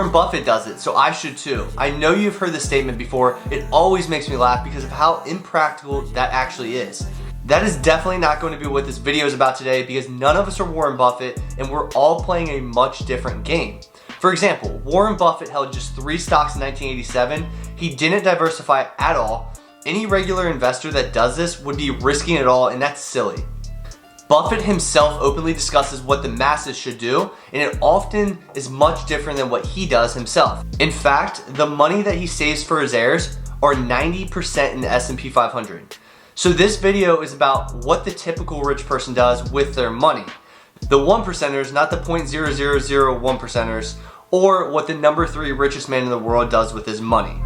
Warren Buffett does it, so I should too. I know you've heard this statement before. It always makes me laugh because of how impractical that actually is. That is definitely not going to be what this video is about today, because none of us are Warren Buffett and we're all playing a much different game. For example, Warren Buffett held just 3 stocks in 1987. He didn't diversify at all. Any regular investor that does this would be risking it all, and that's silly. Buffett himself openly discusses what the masses should do, and it often is much different than what he does himself. In fact, the money that he saves for his heirs are 90% in the S&P 500. So this video is about what the typical rich person does with their money. The 1%ers, not the 0.0001%ers, or what the number 3 richest man in the world does with his money.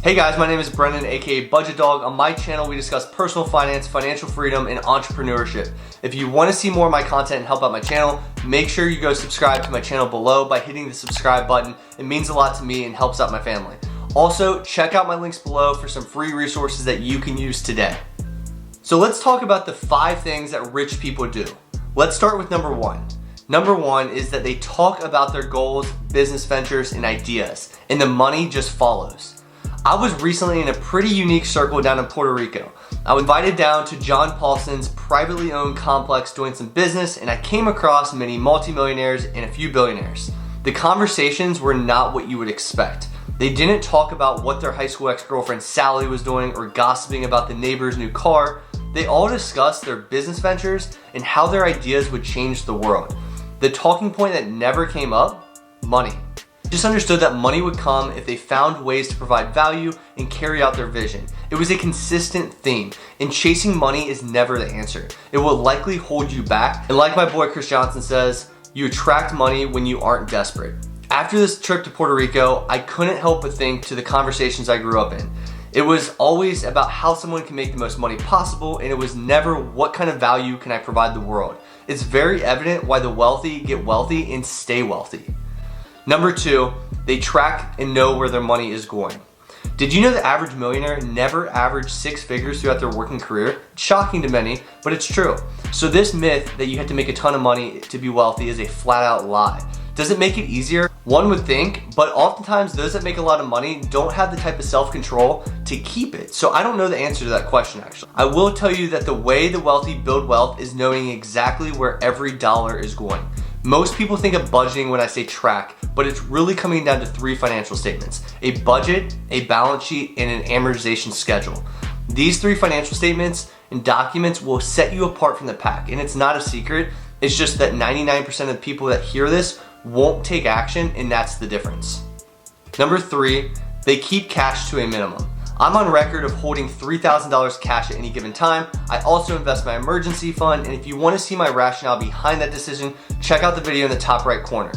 Hey guys, my name is Brendan, aka Budget Dog. On my channel, we discuss personal finance, financial freedom, and entrepreneurship. If you want to see more of my content and help out my channel, make sure you go subscribe to my channel below by hitting the subscribe button. It means a lot to me and helps out my family. Also, check out my links below for some free resources that you can use today. So let's talk about the 5 things that rich people do. Let's start with number 1. Number 1 is that they talk about their goals, business ventures, and ideas, and the money just follows. I was recently in a pretty unique circle down in Puerto Rico. I was invited down to John Paulson's privately owned complex doing some business, and I came across many multimillionaires and a few billionaires. The conversations were not what you would expect. They didn't talk about what their high school ex-girlfriend Sally was doing or gossiping about the neighbor's new car. They all discussed their business ventures and how their ideas would change the world. The talking point that never came up, money. Just understood that money would come if they found ways to provide value and carry out their vision. It was a consistent theme, and chasing money is never the answer. It will likely hold you back, and like my boy Chris Johnson says, you attract money when you aren't desperate. After this trip to Puerto Rico, I couldn't help but think to the conversations I grew up in. It was always about how someone can make the most money possible, and it was never what kind of value can I provide the world. It's very evident why the wealthy get wealthy and stay wealthy. Number 2, they track and know where their money is going. Did you know the average millionaire never averaged 6 figures throughout their working career? It's shocking to many, but it's true. So this myth that you have to make a ton of money to be wealthy is a flat out lie. Does it make it easier? One would think, but oftentimes those that make a lot of money don't have the type of self-control to keep it. So I don't know the answer to that question actually. I will tell you that the way the wealthy build wealth is knowing exactly where every dollar is going. Most people think of budgeting when I say track, but it's really coming down to 3 financial statements: a budget, a balance sheet, and an amortization schedule. These 3 financial statements and documents will set you apart from the pack, and it's not a secret. It's just that 99% of the people that hear this won't take action, and that's the difference. Number 3, they keep cash to a minimum. I'm on record of holding $3,000 cash at any given time. I also invest my emergency fund, and if you want to see my rationale behind that decision, check out the video in the top right corner.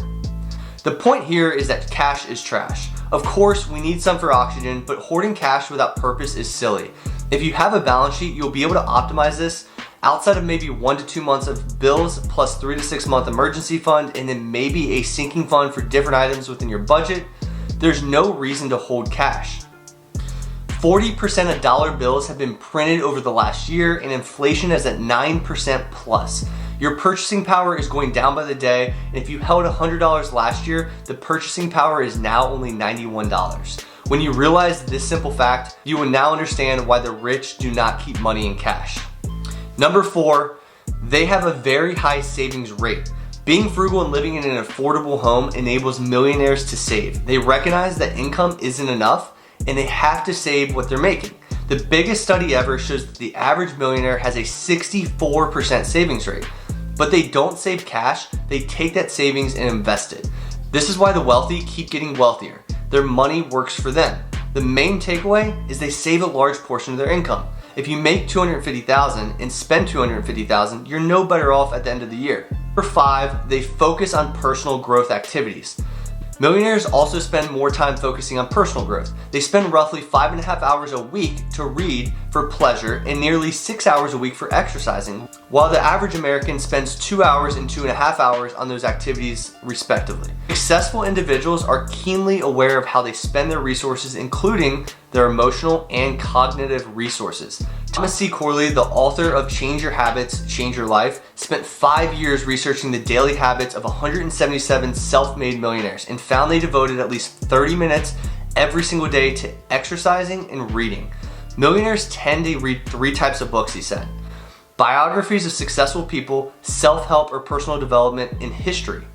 The point here is that cash is trash. Of course, we need some for oxygen, but hoarding cash without purpose is silly. If you have a balance sheet, you'll be able to optimize this outside of maybe 1 to 2 months of bills plus 3 to 6 month emergency fund, and then maybe a sinking fund for different items within your budget. There's no reason to hold cash. 40% of dollar bills have been printed over the last year, and inflation is at 9% plus. Your purchasing power is going down by the day, and if you held $100 last year, the purchasing power is now only $91. When you realize this simple fact, you will now understand why the rich do not keep money in cash. Number 4, they have a very high savings rate. Being frugal and living in an affordable home enables millionaires to save. They recognize that income isn't enough, and they have to save what they're making. The biggest study ever shows that the average millionaire has a 64% savings rate, but they don't save cash, they take that savings and invest it. This is why the wealthy keep getting wealthier. Their money works for them. The main takeaway is they save a large portion of their income. If you make $250,000 and spend $250,000, you're no better off at the end of the year. Number 5, they focus on personal growth activities. Millionaires also spend more time focusing on personal growth. They spend roughly 5.5 hours a week to read for pleasure and nearly 6 hours a week for exercising, while the average American spends 2 hours and 2.5 hours on those activities respectively. Successful individuals are keenly aware of how they spend their resources, including their emotional and cognitive resources. Thomas C. Corley, the author of Change Your Habits, Change Your Life, spent 5 years researching the daily habits of 177 self-made millionaires and found they devoted at least 30 minutes every single day to exercising and reading. Millionaires tend to read 3 types of books, he said: biographies of successful people, self-help or personal development, and history.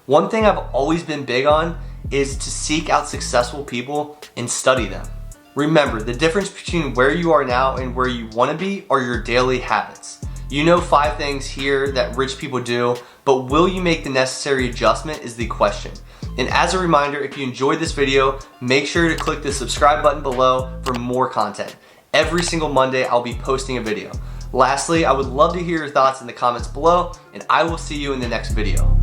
One thing I've always been big on is to seek out successful people and study them. Remember, the difference between where you are now and where you want to be are your daily habits. You know 5 things here that rich people do, but will you make the necessary adjustment is the question. And as a reminder, if you enjoyed this video, make sure to click the subscribe button below for more content. Every single Monday, I'll be posting a video. Lastly, I would love to hear your thoughts in the comments below, and I will see you in the next video.